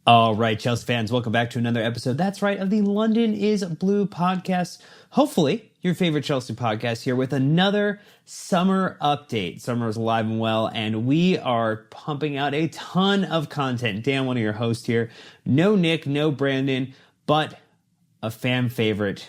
All right, Chelsea fans, welcome back to another episode. That's right, of the London is Blue podcast. Hopefully, your favorite Chelsea podcast here with another summer update. Summer is alive and well, and we are pumping out a ton of content. Dan, one of your hosts here. No Nick, no Brandon, but a fan favorite,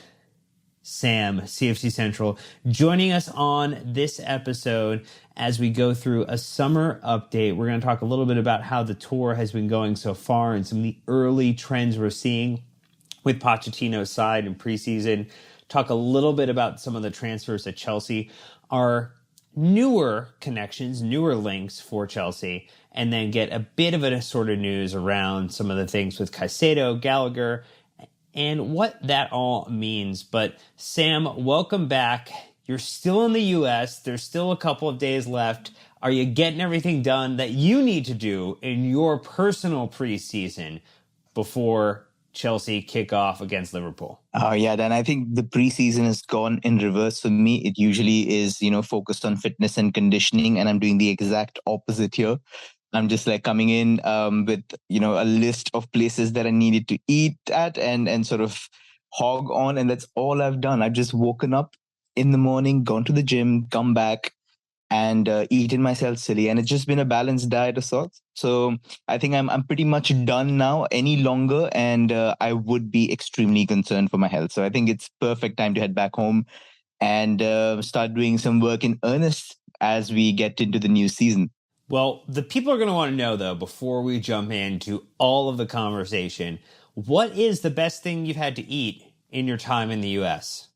Sam, CFC Central, joining us on this episode as we go through a summer update. We're going to talk a little bit about how the tour has been going so far and some of the early trends we're seeing with Pochettino's side in preseason. Talk a little bit about some of the transfers at Chelsea, our newer connections, newer links for Chelsea, and then get a bit of an assorted news around some of the things with Caicedo, Gallagher, and what that all means. But Sam, welcome back. You're still in the US. There's still a couple of days left. Are you getting everything done that you need to do in your personal preseason before Chelsea kick off against Liverpool? Oh, yeah, Dan, I think the preseason has gone in reverse for me. It usually is, focused on fitness and conditioning, and I'm doing the exact opposite here. I'm just like coming in with, a list of places that I needed to eat at and sort of hog on. And that's all I've done. I've just woken up in the morning, gone to the gym, come back and eaten myself silly. And it's just been a balanced diet of sorts. So I think I'm pretty much done now any longer. And I would be extremely concerned for my health. So I think it's perfect time to head back home and start doing some work in earnest as we get into the new season. Well, the people are going to want to know, though, before we jump into all of the conversation, what is the best thing you've had to eat in your time in the U.S.?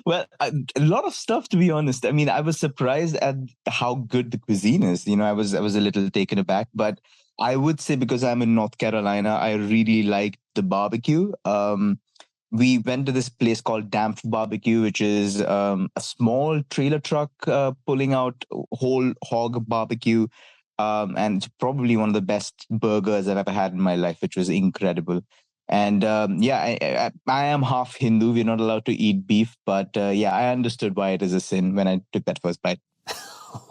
Well, a lot of stuff, to be honest. I mean, I was surprised at how good the cuisine is. I was a little taken aback, but I would say because I'm in North Carolina, I really like the barbecue. We went to this place called Damp Barbecue, which is a small trailer truck pulling out whole hog barbecue. And it's probably one of the best burgers I've ever had in my life, which was incredible. And I am half Hindu. We're not allowed to eat beef. But I understood why it is a sin when I took that first bite.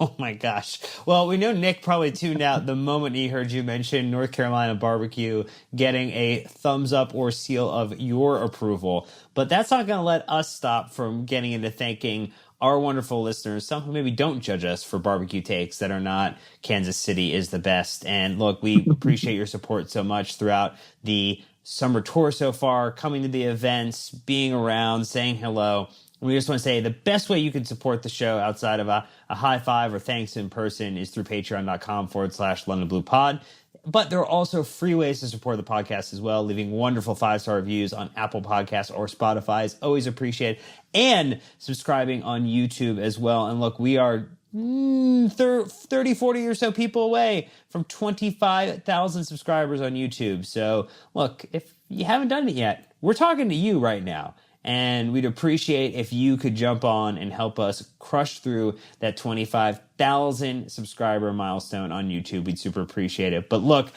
Oh my gosh. Well, we know Nick probably tuned out the moment he heard you mention North Carolina barbecue getting a thumbs up or seal of your approval. But that's not going to let us stop from getting into thanking our wonderful listeners, some who maybe don't judge us for barbecue takes that are not Kansas City is the best. And look, we appreciate your support so much throughout the summer tour so far, coming to the events, being around, saying hello. We just want to say the best way you can support the show outside of a high five or thanks in person is through patreon.com/London Blue Pod. But there are also free ways to support the podcast as well. Leaving wonderful 5-star reviews on Apple Podcasts or Spotify is always appreciated. And subscribing on YouTube as well. And look, we are 30, 40 or so people away from 25,000 subscribers on YouTube. So look, if you haven't done it yet, we're talking to you right now. And we'd appreciate if you could jump on and help us crush through that 25,000 subscriber milestone on YouTube. We'd super appreciate it. But look,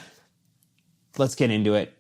let's get into it.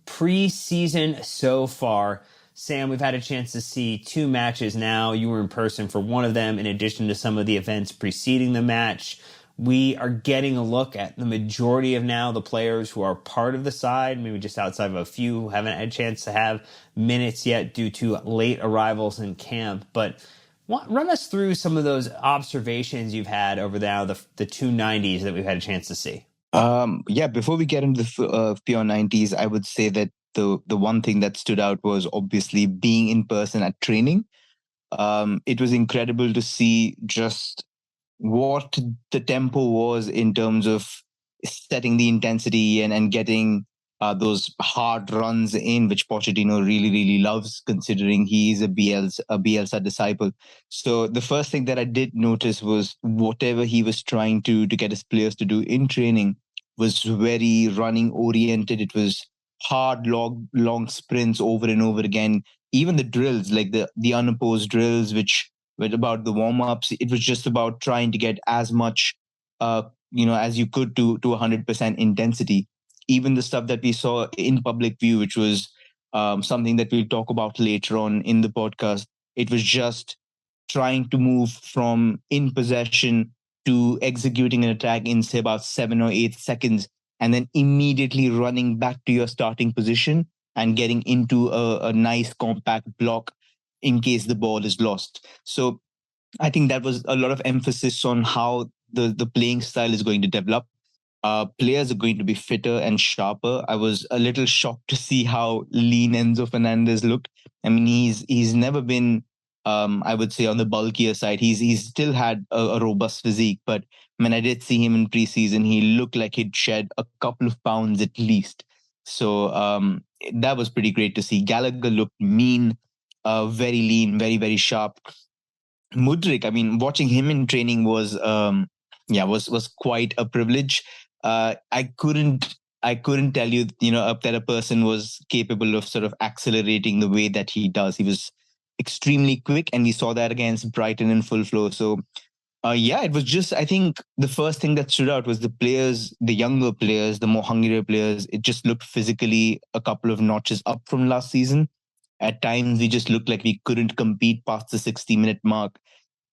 Preseason so far. Sam, we've had a chance to see 2 matches now. You were in person for one of them, in addition to some of the events preceding the match. We are getting a look at the majority of now the players who are part of the side, maybe just outside of a few who haven't had a chance to have minutes yet due to late arrivals in camp. But run us through some of those observations you've had over now the 290s that we've had a chance to see. Before we get into the pure 90s, I would say that the one thing that stood out was obviously being in person at training. It was incredible to see just what the tempo was in terms of setting the intensity and getting those hard runs in, which Pochettino really, really loves, considering he's a Bielsa disciple. So the first thing that I did notice was whatever he was trying to get his players to do in training was very running oriented. It was hard, long sprints over and over again. Even the drills, like the unopposed drills, which were about the warm-ups, it was just about trying to get as much, as you could to 100% intensity. Even the stuff that we saw in public view, which was something that we'll talk about later on in the podcast, it was just trying to move from in possession to executing an attack in, say, about 7 or 8 seconds. and then immediately running back to your starting position and getting into a nice compact block in case the ball is lost. So I think that was a lot of emphasis on how the playing style is going to develop. Players are going to be fitter and sharper. I was a little shocked to see how lean Enzo Fernandez looked. I mean, he's never been, I would say, on the bulkier side. He's still had a robust physique, but when I did see him in preseason, he looked like he'd shed a couple of pounds at least. So that was pretty great to see. Gallagher looked mean, very lean, very sharp. Mudrik, I mean, watching him in training was quite a privilege. I couldn't tell you, that a person was capable of sort of accelerating the way that he does. He was extremely quick, and we saw that against Brighton in full flow. So, yeah, it was just, I think the first thing that stood out was the players, the younger players, the more hungrier players. It just looked physically a couple of notches up from last season. At times, we just looked like we couldn't compete past the 60-minute mark.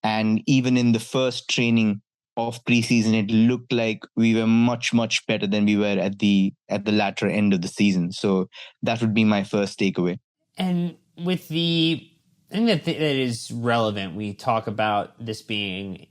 And even in the first training of preseason, it looked like we were much better than we were at the latter end of the season. So that would be my first takeaway. And with the thing that is relevant, we talk about this being,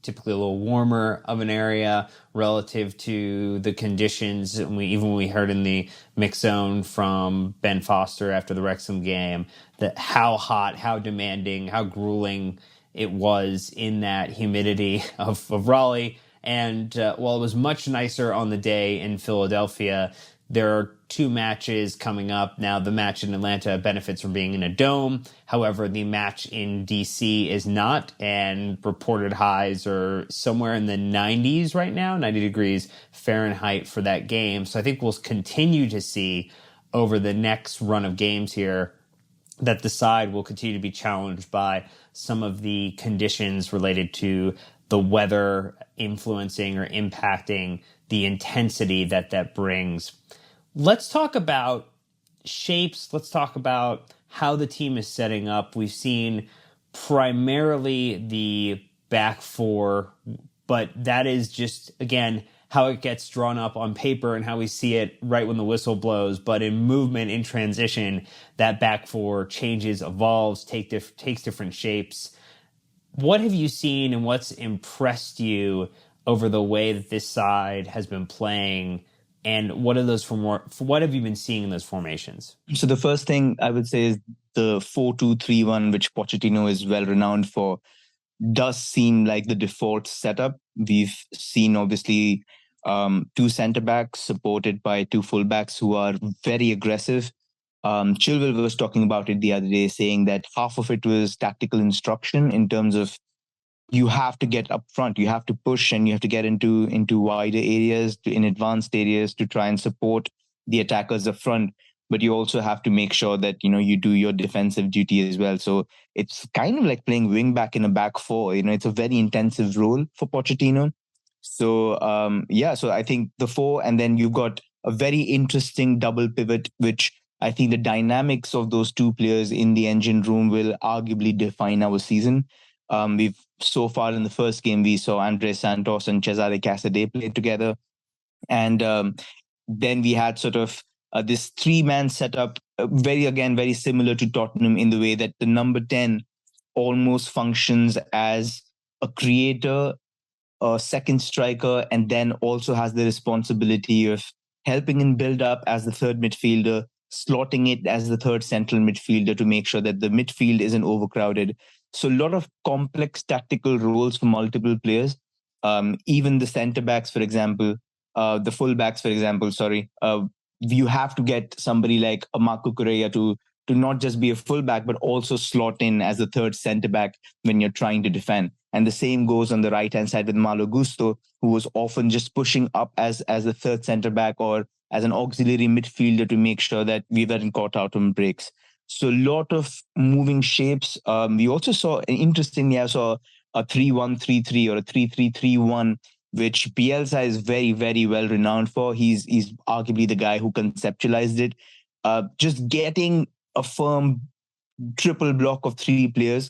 typically a little warmer of an area relative to the conditions. And even we heard in the mix zone from Ben Foster after the Wrexham game that how hot, how demanding, how grueling it was in that humidity of Raleigh. And while it was much nicer on the day in Philadelphia, there are two matches coming up. Now, the match in Atlanta benefits from being in a dome. However, the match in DC is not, and reported highs are somewhere in the 90s right now, 90 degrees Fahrenheit for that game. So I think we'll continue to see over the next run of games here that the side will continue to be challenged by some of the conditions related to the weather influencing or impacting the intensity that brings. Let's talk about shapes. Let's talk about how the team is setting up. We've seen primarily the back four, but that is just, again, how it gets drawn up on paper and how we see it right when the whistle blows. But in movement, in transition, that back four changes, evolves, takes different shapes. What have you seen and what's impressed you over the way that this side has been playing? And what have you been seeing in those formations? So the first thing I would say is the 4-2-3-1, which Pochettino is well renowned for, does seem like the default setup. We've seen, obviously, two centre backs supported by two full backs who are very aggressive. Chilwell was talking about it the other day, saying that half of it was tactical instruction in terms of you have to get up front, you have to push, and you have to get into wider areas, in advanced areas, to try and support the attackers up front. But you also have to make sure that you do your defensive duty as well. So it's kind of like playing wing back in a back four. It's a very intensive role for Pochettino. So yeah, so I think the four, and then you've got a very interesting double pivot, which I think the dynamics of those two players in the engine room will arguably define our season. We've so far in the first game, we saw Andres Santos and Cesare Caicedo play together. And then we had sort of this three-man setup, very similar to Tottenham in the way that the number 10 almost functions as a creator, a second striker, and then also has the responsibility of helping in build up as the third midfielder, slotting it as the third central midfielder to make sure that the midfield isn't overcrowded. So a lot of complex tactical roles for multiple players. Even the centre backs, for example, the full backs, for example, you have to get somebody like a Marco Correa to not just be a full back, but also slot in as the third centre back when you're trying to defend. And the same goes on the right-hand side with Malo Gusto, who was often just pushing up as the third centre back or as an auxiliary midfielder to make sure that we weren't caught out on breaks. So a lot of moving shapes. We also saw, interestingly, I saw a 3-1-3-3 or a 3-3-3-1, which Bielsa is very well renowned for. He's arguably the guy who conceptualized it. Just getting a firm triple block of three players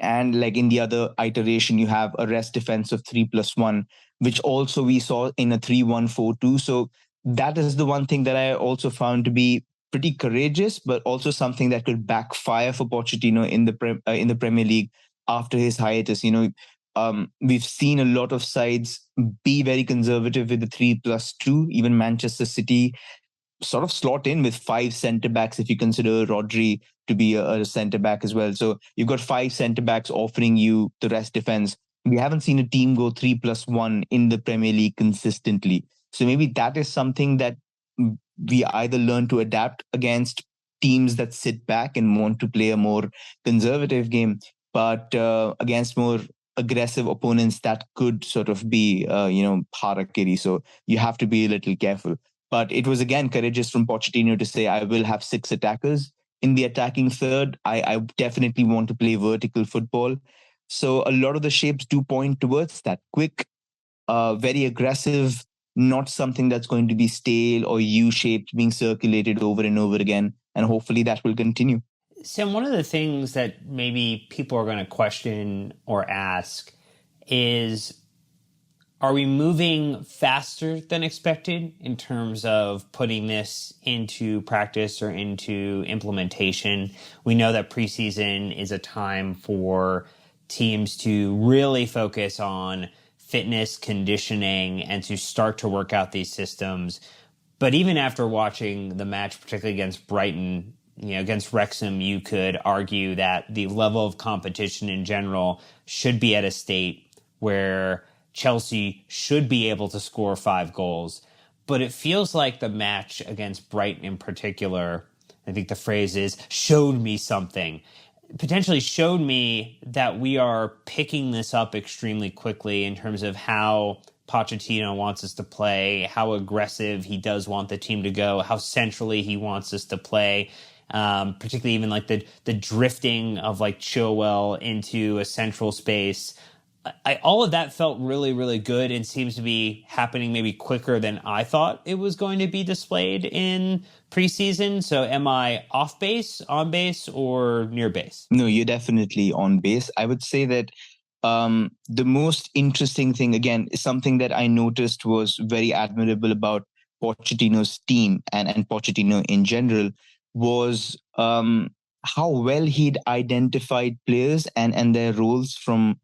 And like in the other iteration, you have a rest defense of 3+1, which also we saw in a 3-1-4-2. So that is the one thing that I also found to be pretty courageous, but also something that could backfire for Pochettino in the Premier League after his hiatus. We've seen a lot of sides be very conservative with the 3+2. Even Manchester City sort of slot in with five centre backs if you consider Rodri to be a centre back as well. So you've got five centre backs offering you the rest defense. We haven't seen a team go 3+1 in the Premier League consistently. So maybe that is something that we either learn to adapt against teams that sit back and want to play a more conservative game, but against more aggressive opponents, that could sort of be, harakiri. So you have to be a little careful. But it was again courageous from Pochettino to say, I will have six attackers in the attacking third. I definitely want to play vertical football. So a lot of the shapes do point towards that quick, very aggressive, not something that's going to be stale or U-shaped, being circulated over and over again. And hopefully that will continue. Sam, one of the things that maybe people are going to question or ask is, are we moving faster than expected in terms of putting this into practice or into implementation? We know that preseason is a time for teams to really focus on fitness, conditioning, and to start to work out these systems. But even after watching the match, particularly against Brighton, against Wrexham, you could argue that the level of competition in general should be at a state where Chelsea should be able to score 5 goals. But it feels like the match against Brighton in particular, I think the phrase is, showed me something. Potentially showed me that we are picking this up extremely quickly in terms of how Pochettino wants us to play, how aggressive he does want the team to go, how centrally he wants us to play. Particularly even like the drifting of like Chilwell into a central space. All of that felt really, really good and seems to be happening maybe quicker than I thought it was going to be displayed in preseason. So am I off base, on base, or near base? No, you're definitely on base. I would say that the most interesting thing, again, is something that I noticed was very admirable about Pochettino's team and Pochettino in general was how well he'd identified players and their roles from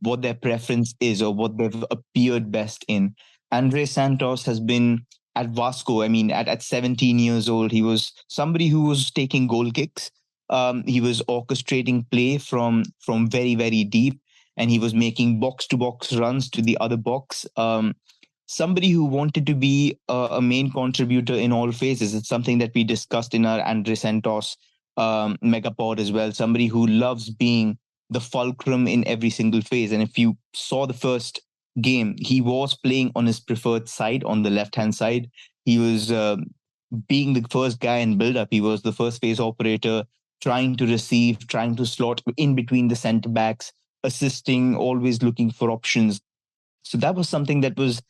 what their preference is or what they've appeared best in. Andre Santos has been at Vasco. I mean, at 17 years old, he was somebody who was taking goal kicks. He was orchestrating play from very, very deep, and he was making box to box runs to the other box. Somebody who wanted to be a main contributor in all phases. It's something that we discussed in our Andre Santos megapod as well. Somebody who loves being the fulcrum in every single phase. And if you saw the first game, he was playing on his preferred side, on the left-hand side. He was being the first guy in build-up. He was the first phase operator, trying to receive, trying to slot in between the centre backs, assisting, always looking for options. So that was something that was,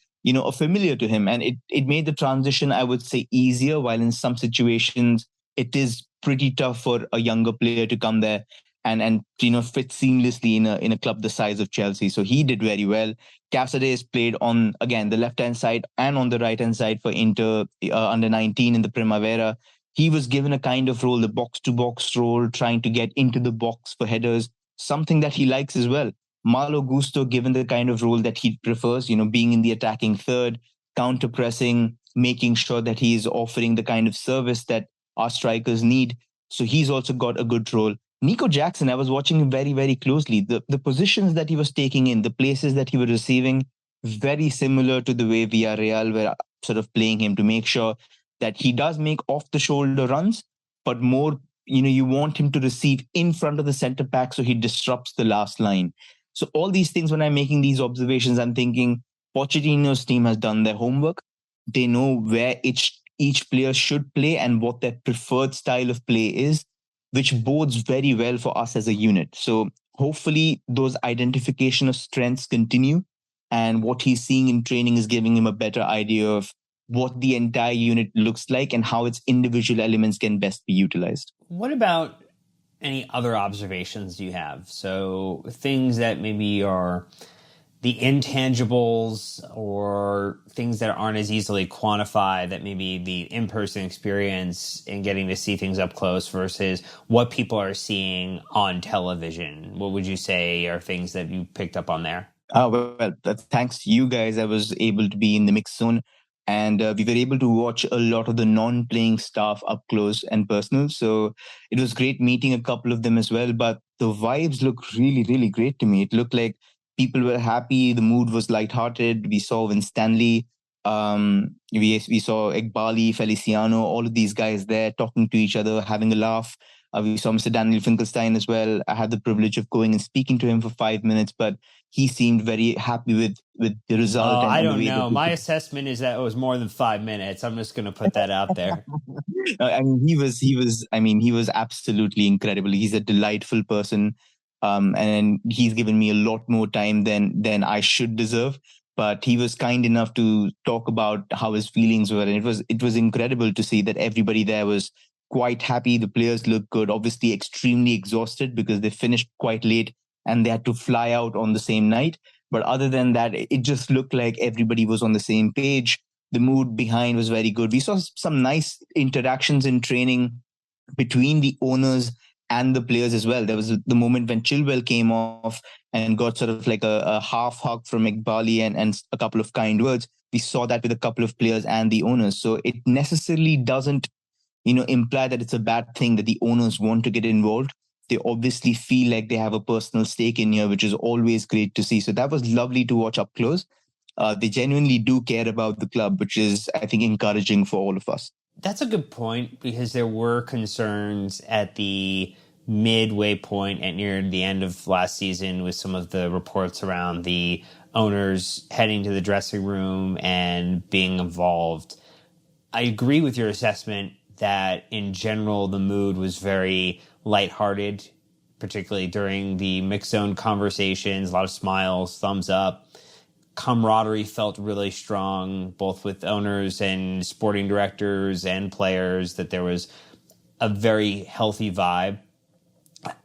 familiar to him. And it made the transition, I would say, easier, while in some situations it is pretty tough for a younger player to come there and fit seamlessly in a club the size of Chelsea. So he did very well. Caicedo is played on, again, the left-hand side and on the right-hand side for Inter under 19 in the Primavera. He was given a kind of role, the box-to-box role, trying to get into the box for headers, something that he likes as well. Malo Gusto given the kind of role that he prefers, being in the attacking third, counter-pressing, making sure that he is offering the kind of service that our strikers need. So he's also got a good role. Nico Jackson, I was watching him very, very closely. The positions that he was taking in, the places that he was receiving, very similar to the way Villarreal were sort of playing him, to make sure that he does make off-the-shoulder runs, but more, you want him to receive in front of the centre back so he disrupts the last line. So all these things, when I'm making these observations, I'm thinking Pochettino's team has done their homework. They know where each player should play and what their preferred style of play is, which bodes very well for us as a unit. So hopefully those identification of strengths continue, and what he's seeing in training is giving him a better idea of what the entire unit looks like and how its individual elements can best be utilized. What about Any other observations you have? So things that maybe are the intangibles or things that aren't as easily quantified, that maybe the in-person experience and getting to see things up close versus what people are seeing on television. What would you say are things that you picked up on there? Thanks to you guys, I was able to be in the mix zone, and we were able to watch a lot of the non-playing staff up close and personal. So it was great meeting a couple of them as well. But the vibes look really, really great to me. It looked like people were happy. The mood was lighthearted. We saw Vin Stanley. We saw Iqbali, Feliciano, all of these guys there talking to each other, having a laugh. We saw Mr. Daniel Finkelstein as well. I had the privilege of going and speaking to him for 5 minutes, but he seemed very happy with the result I and the don't way know. that My assessment is that it was more than 5 minutes. I'm just going to put that out there. I mean, he was absolutely incredible. He's a delightful person, and he's given me a lot more time than I should deserve. But he was kind enough to talk about how his feelings were, and it was incredible to see that everybody there was quite happy. The players looked good, obviously extremely exhausted because they finished quite late and they had to fly out on the same night. But other than that, it just looked like everybody was on the same page. The mood behind was very good. We saw some nice interactions in training between the owners and the players as well. There was the moment when Chilwell came off and got sort of like a half hug from Iqbali and a couple of kind words. We saw that with a couple of players and the owners. So it necessarily doesn't, imply that it's a bad thing that the owners want to get involved. They obviously feel like they have a personal stake in here, which is always great to see. So that was lovely to watch up close. They genuinely do care about the club, which is, I think, encouraging for all of us. That's a good point because there were concerns at the midway point and near the end of last season with some of the reports around the owners heading to the dressing room and being involved. I agree with your assessment that in general the mood was very lighthearted, particularly during the mixed zone conversations, a lot of smiles, thumbs up. Camaraderie felt really strong, both with owners and sporting directors and players, that there was a very healthy vibe.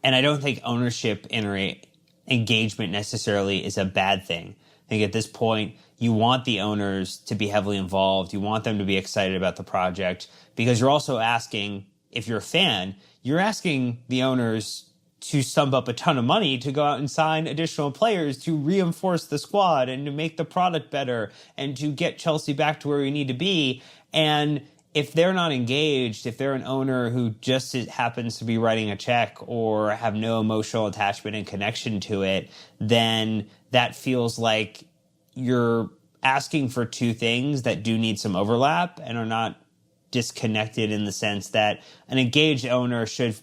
And I don't think ownership engagement necessarily is a bad thing. I think at this point, you want the owners to be heavily involved. You want them to be excited about the project because you're also asking, if you're a fan, you're asking the owners to sum up a ton of money to go out and sign additional players to reinforce the squad and to make the product better and to get Chelsea back to where we need to be. And if they're not engaged, if they're an owner who just happens to be writing a check or have no emotional attachment and connection to it, then that feels like you're asking for two things that do need some overlap and are not disconnected, in the sense that an engaged owner should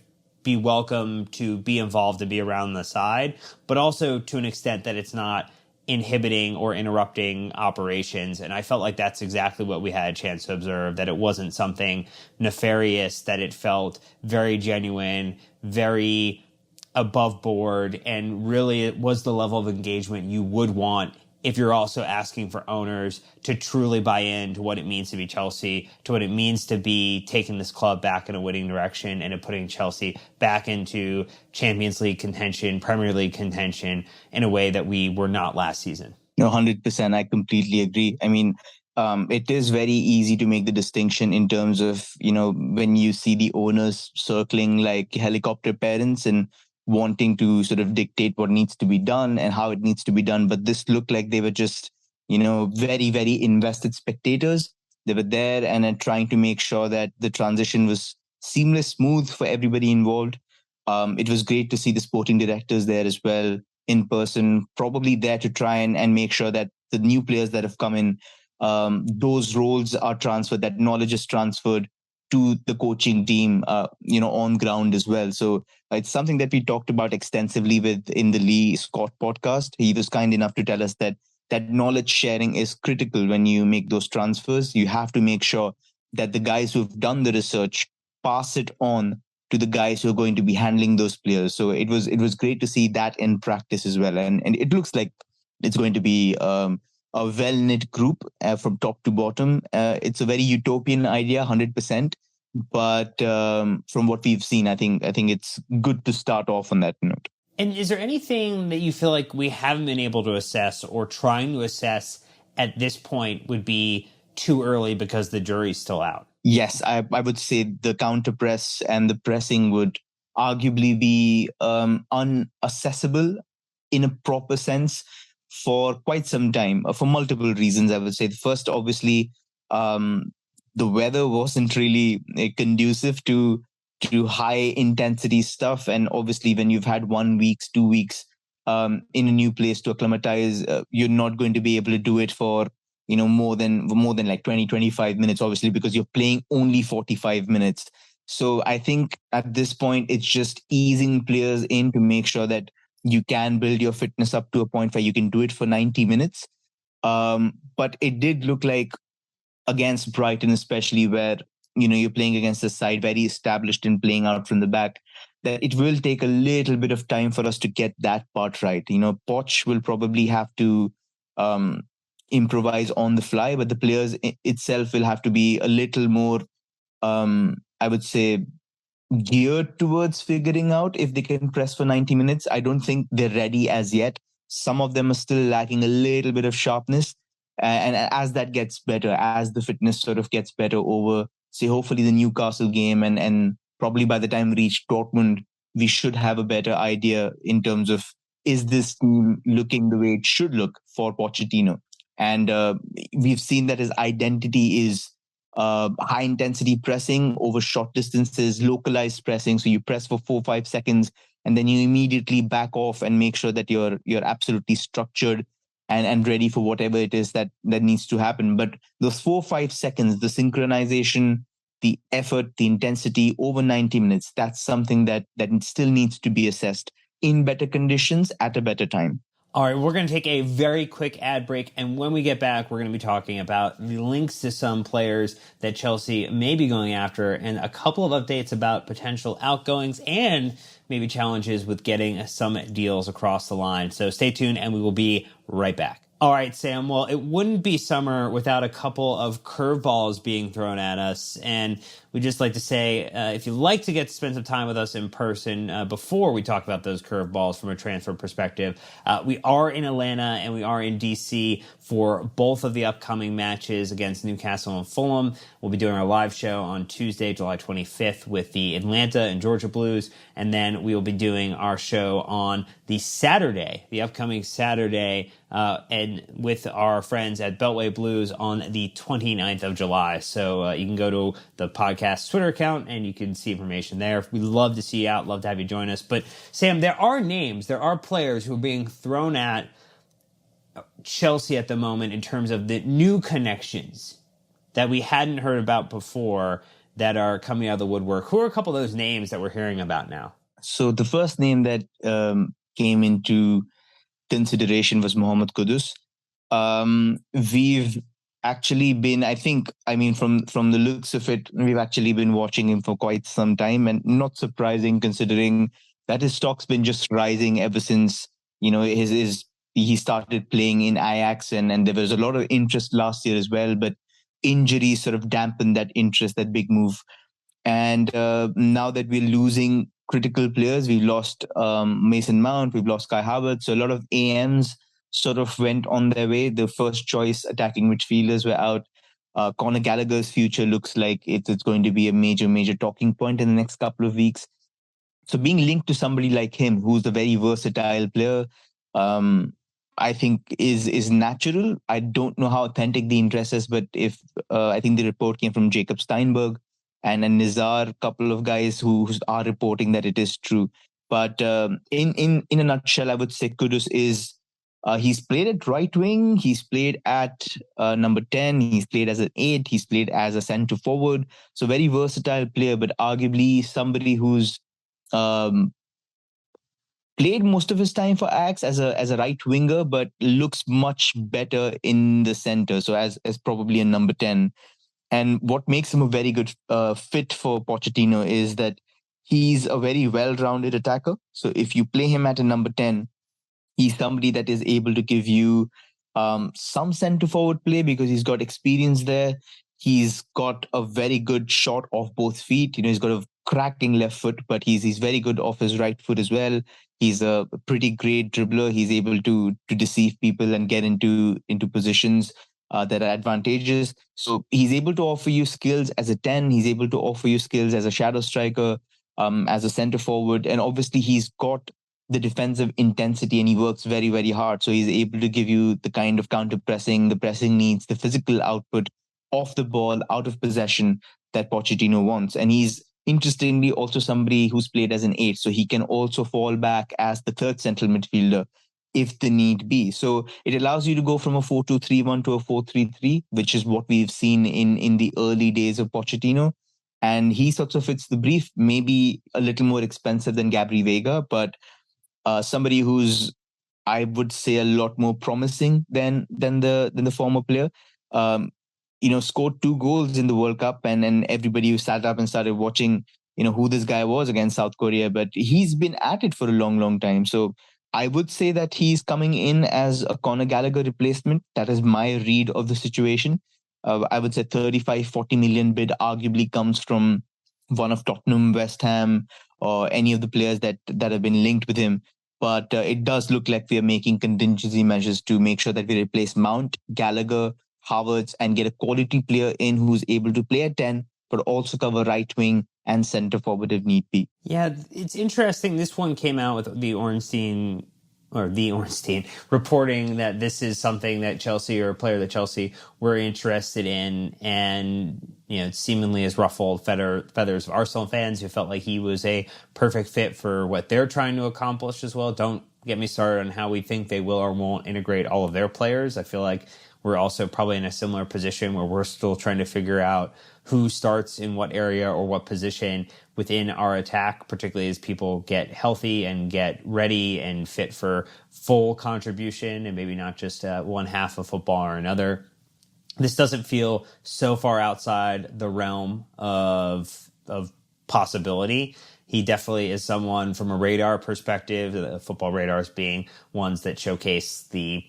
be welcome to be involved and be around the side, but also to an extent that it's not inhibiting or interrupting operations. And I felt like that's exactly what we had a chance to observe, that it wasn't something nefarious, that it felt very genuine, very above board, and really it was the level of engagement you would want if you're also asking for owners to truly buy into what it means to be Chelsea, to what it means to be taking this club back in a winning direction and to putting Chelsea back into Champions League contention, Premier League contention in a way that we were not last season. No, 100%. I completely agree. I mean, it is very easy to make the distinction in terms of, when you see the owners circling like helicopter parents and wanting to sort of dictate what needs to be done and how it needs to be done. But this looked like they were just, very, very invested spectators. They were there and trying to make sure that the transition was seamless, smooth for everybody involved. It was great to see the sporting directors there as well in person, probably there to try and make sure that the new players that have come in, those roles are transferred, that knowledge is transferred to the coaching team, on ground as well. So it's something that we talked about extensively in the Lee Scott podcast. He was kind enough to tell us that knowledge sharing is critical when you make those transfers. You have to make sure that the guys who've done the research pass it on to the guys who are going to be handling those players. So it was great to see that in practice as well. And it looks like it's going to be a well-knit group from top to bottom. It's a very utopian idea, 100%. But from what we've seen, I think it's good to start off on that note. And is there anything that you feel like we haven't been able to assess or trying to assess at this point would be too early because the jury's still out? Yes, I would say the counter press and the pressing would arguably be unaccessible in a proper sense for quite some time, for multiple reasons. I would say the first, obviously, um, the weather wasn't really conducive to high intensity stuff, and obviously, when you've had 1 week, 2 weeks in a new place to acclimatize, you're not going to be able to do it for more than like 20-25 minutes, obviously, because you're playing only 45 minutes. So I think at this point it's just easing players in to make sure that you can build your fitness up to a point where you can do it for 90 minutes. But it did look like against Brighton, especially where you're playing against a side very established in playing out from the back, that it will take a little bit of time for us to get that part right. Poch will probably have to um, improvise on the fly, but the players itself will have to be a little more, I would say, geared towards figuring out if they can press for 90 minutes. I don't think they're ready as yet. Some of them are still lacking a little bit of sharpness. And as that gets better, as the fitness sort of gets better over, say, hopefully the Newcastle game, and probably by the time we reach Dortmund, we should have a better idea in terms of, is this team looking the way it should look for Pochettino? And we've seen that his identity is high intensity pressing over short distances, localized pressing. So you press for 4 or 5 seconds and then you immediately back off and make sure that you're absolutely structured and ready for whatever it is that needs to happen. But those 4 or 5 seconds, the synchronization, the effort, the intensity over 90 minutes, that's something that still needs to be assessed in better conditions at a better time. All right, we're going to take a very quick ad break, and when we get back, we're going to be talking about the links to some players that Chelsea may be going after, and a couple of updates about potential outgoings and maybe challenges with getting some deals across the line. So stay tuned, and we will be right back. All right, Sam. Well, it wouldn't be summer without a couple of curveballs being thrown at us. And we'd just like to say, if you'd like to get to spend some time with us in person before we talk about those curveballs from a transfer perspective, we are in Atlanta and we are in D.C. for both of the upcoming matches against Newcastle and Fulham. We'll be doing our live show on Tuesday, July 25th with the Atlanta and Georgia Blues. And then we will be doing our show on the Saturday, the upcoming Saturday, and with our friends at Beltway Blues on the 29th of July. So you can go to the podcast Twitter account and you can see information there. We'd love to see you out, love to have you join us. But Sam, there are players who are being thrown at Chelsea at the moment in terms of the new connections that we hadn't heard about before that are coming out of the woodwork. Who are a couple of those names that we're hearing about now? So the first name that came into consideration was Mohamed Kudus. We've actually been, from the looks of it, we've actually been watching him for quite some time, and not surprising considering that his stock's been just rising ever since, he started playing in Ajax, and there was a lot of interest last year as well, but injuries sort of dampened that interest, that big move. And now that we're losing critical players, we've lost Mason Mount, we've lost Kai Havertz, so a lot of AMs sort of went on their way. The first choice attacking midfielders were out. Conor Gallagher's future looks like it's going to be a major talking point in the next couple of weeks. So being linked to somebody like him, who's a very versatile player, I think is natural. I don't know how authentic the interest is, but if I think the report came from Jacob Steinberg and Nizar, a couple of guys who are reporting that it is true. But in a nutshell, I would say Kudus is, he's played at right wing, he's played at number 10, he's played as an 8, he's played as a centre forward. So very versatile player, but arguably somebody who's played most of his time for Ajax as a right winger, but looks much better in the center. So as probably a number 10. And what makes him a very good fit for Pochettino is that he's a very well-rounded attacker. So if you play him at a number 10, he's somebody that is able to give you some centre forward play because he's got experience there. He's got a very good shot off both feet. He's got a cracking left foot, but he's very good off his right foot as well. He's a pretty great dribbler. He's able to deceive people and get into positions that are advantageous. So he's able to offer you skills as a 10. He's able to offer you skills as a shadow striker, as a center forward, and obviously he's got the defensive intensity and he works very, very hard. So he's able to give you the kind of counter pressing, the pressing needs, the physical output off the ball, out of possession that Pochettino wants. And he's interestingly also somebody who's played as an 8. So he can also fall back as the third central midfielder if the need be. So it allows you to go from a 4-2-3-1 to a 4-3-3, which is what we've seen in the early days of Pochettino. And he sort of fits the brief, maybe a little more expensive than Gabri Vega, but somebody who's, I would say, a lot more promising than the former player. Um, scored 2 goals in the World Cup, and everybody who sat up and started watching, who this guy was against South Korea. But he's been at it for a long, long time. So I would say that he's coming in as a Conor Gallagher replacement. That is my read of the situation. I would say 35, 40 million bid arguably comes from one of Tottenham, West Ham, or any of the players that have been linked with him. But it does look like we are making contingency measures to make sure that we replace Mount, Gallagher, Havertz, and get a quality player in who's able to play at 10, but also cover right wing and center forward if need be. Yeah, it's interesting. This one came out with the Ornstein reporting that this is something that Chelsea, or a player that Chelsea were interested in, and it seemingly has ruffled feathers of Arsenal fans who felt like he was a perfect fit for what they're trying to accomplish as well. Don't get me started on how we think they will or won't integrate all of their players. I feel like we're also probably in a similar position where we're still trying to figure out who starts in what area or what position within our attack, particularly as people get healthy and get ready and fit for full contribution and maybe not just one half of football or another. This doesn't feel so far outside the realm of possibility. He definitely is someone from a radar perspective, the football radars being ones that showcase the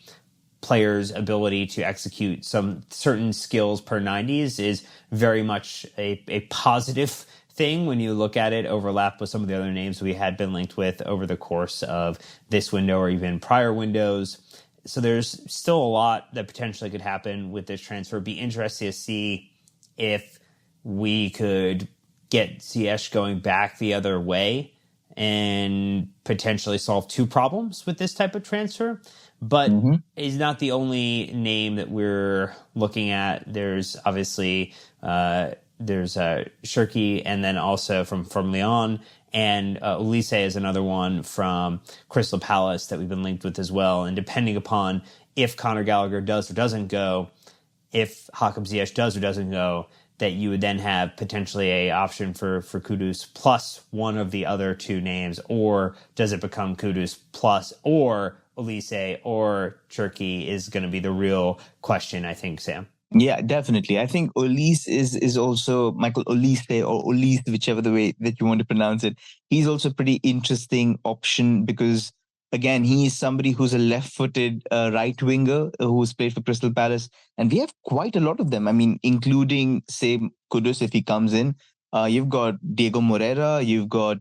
player's ability to execute some certain skills per 90s, is very much a positive thing when you look at it overlap with some of the other names we had been linked with over the course of this window or even prior windows. So there's still a lot that potentially could happen with this transfer. It'd be interesting to see if we could get Ziyech going back the other way and potentially solve 2 problems with this type of transfer. But he's not the only name that we're looking at. There's obviously there's Shirky, and then also from Lyon, and Ulisse is another one from Crystal Palace that we've been linked with as well. And depending upon if Conor Gallagher does or doesn't go, if Hakim Ziyech does or doesn't go, that you would then have potentially a option for Kudus plus one of the other 2 names, or does it become Kudus plus or Ulisse or Turkey is going to be the real question, I think, Sam. Yeah, definitely. I think Olise is also Michael Olise, or Olise, whichever the way that you want to pronounce it. He's also a pretty interesting option because, again, he is somebody who's a left-footed right winger who's played for Crystal Palace, and we have quite a lot of them. I mean, including, say, Kudus if he comes in. You've got Diego Moreira, you've got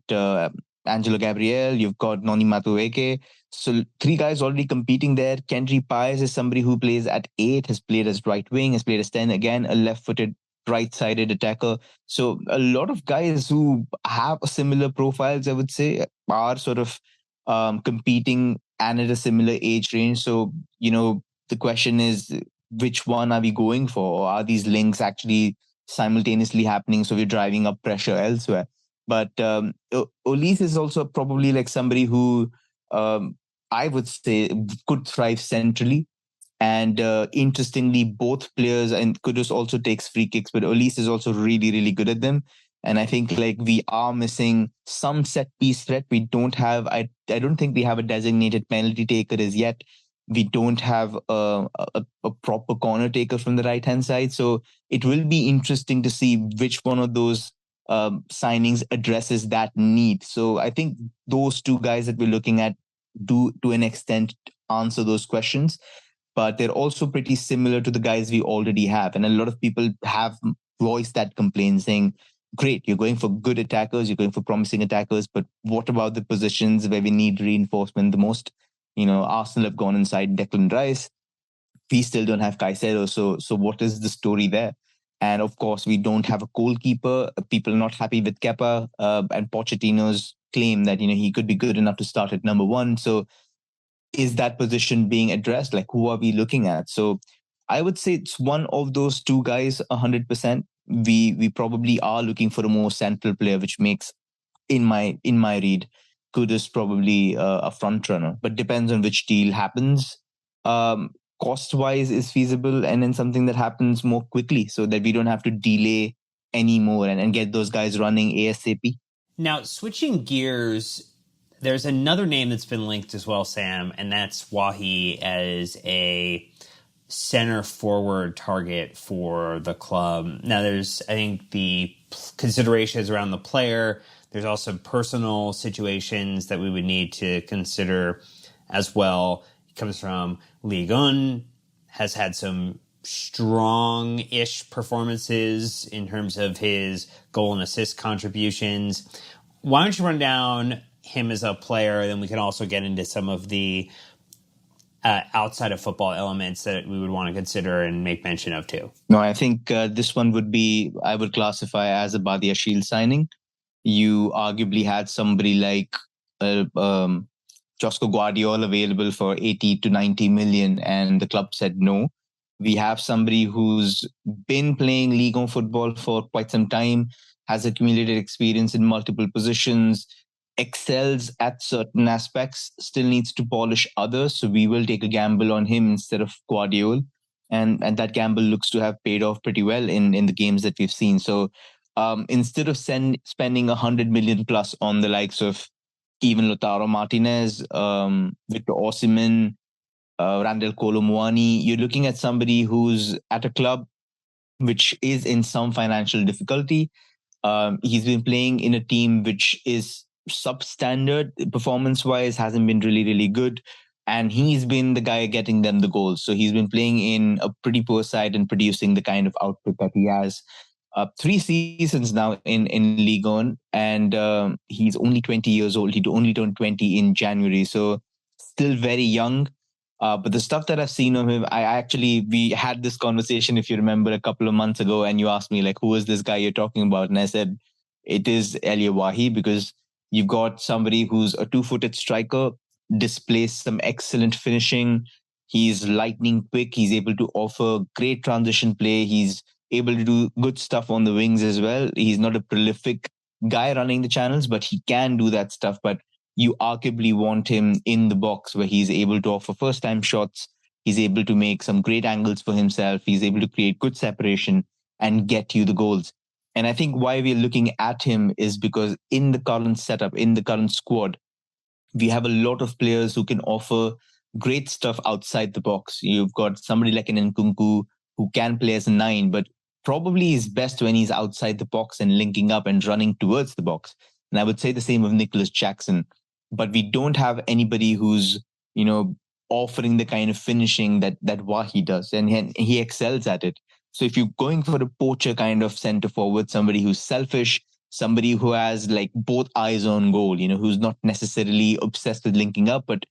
Angelo Gabriel, you've got Noni Madueke. So 3 guys already competing there. Kendry Pies is somebody who plays at 8, has played as right wing, has played as 10. Again, a left-footed, right-sided attacker. So a lot of guys who have similar profiles, I would say, are sort of competing and at a similar age range. So, the question is, which one are we going for? Or are these links actually simultaneously happening? So we're driving up pressure elsewhere. But Olise is also probably like somebody who I would say could thrive centrally. And interestingly, both players, and Kudus also takes free kicks, but Olise is also really, really good at them. And I think like we are missing some set piece threat. We don't have, I don't think we have a designated penalty taker as yet. We don't have a proper corner taker from the right-hand side. So it will be interesting to see which one of those signings addresses that need. So I think those 2 guys that we're looking at do to an extent answer those questions. but they're also pretty similar to the guys we already have. And a lot of people have voiced that complaint saying, great, you're going for good attackers, you're going for promising attackers, but what about the positions where we need reinforcement the most? Arsenal have gone inside Declan Rice. We still don't have Caicedo. So what is the story there? And of course, we don't have a goalkeeper. People are not happy with Kepa, and Pochettino's claim that he could be good enough to start at number one. So is that position being addressed? Like, who are we looking at? So I would say it's one of those two guys, 100%. We probably are looking for a more central player, which makes, in my read, Kudus probably a front runner. But depends on which deal happens. Cost wise is feasible, and then something that happens more quickly, so that we don't have to delay anymore and get those guys running ASAP. Now, switching gears, there's another name that's been linked as well, Sam, and that's Wahi as a center forward target for the club. Now, there's, I think, the considerations around the player. There's also personal situations that we would need to consider as well. He comes from Ligue 1, has had some strong-ish performances in terms of his goal and assist contributions. Why don't you run down him as a player, then we can also get into some of the outside of football elements that we would want to consider and make mention of too. No, I think this one I would classify as a Badia Shield signing. You arguably had somebody like Josco Guardiola available for 80 to 90 million, and the club said no. We have somebody who's been playing Ligue 1 football for quite some time, has accumulated experience in multiple positions, excels at certain aspects, still needs to polish others. So we will take a gamble on him instead of Guardiola. And that gamble looks to have paid off pretty well in the games that we've seen. So instead of spending 100 million plus on the likes of even Lautaro Martinez, Victor Osimhen, Randall Kolo Muani, you're looking at somebody who's at a club which is in some financial difficulty. He's been playing in a team which is substandard performance-wise, hasn't been really, really good. And he's been the guy getting them the goals. So he's been playing in a pretty poor side and producing the kind of output that he has. 3 seasons now in Ligue 1, and he's only 20 years old. He only turned 20 in January, so still very young. But the stuff that I've seen of him, we had this conversation, if you remember, a couple of months ago, and you asked me, like, who is this guy you're talking about? And I said, it is Elia Wahi, because you've got somebody who's a 2-footed striker, displays some excellent finishing. He's lightning quick. He's able to offer great transition play. He's able to do good stuff on the wings as well. He's not a prolific guy running the channels, but he can do that stuff. But you arguably want him in the box where he's able to offer first-time shots. He's able to make some great angles for himself. He's able to create good separation and get you the goals. And I think why we're looking at him is because in the current setup, in the current squad, we have a lot of players who can offer great stuff outside the box. You've got somebody like an Nkunku who can play as a 9, but probably is best when he's outside the box and linking up and running towards the box. And I would say the same of Nicholas Jackson. But we don't have anybody who's, offering the kind of finishing that Wahi does. And he excels at it. So if you're going for a poacher kind of center forward, somebody who's selfish, somebody who has like both eyes on goal, who's not necessarily obsessed with linking up, but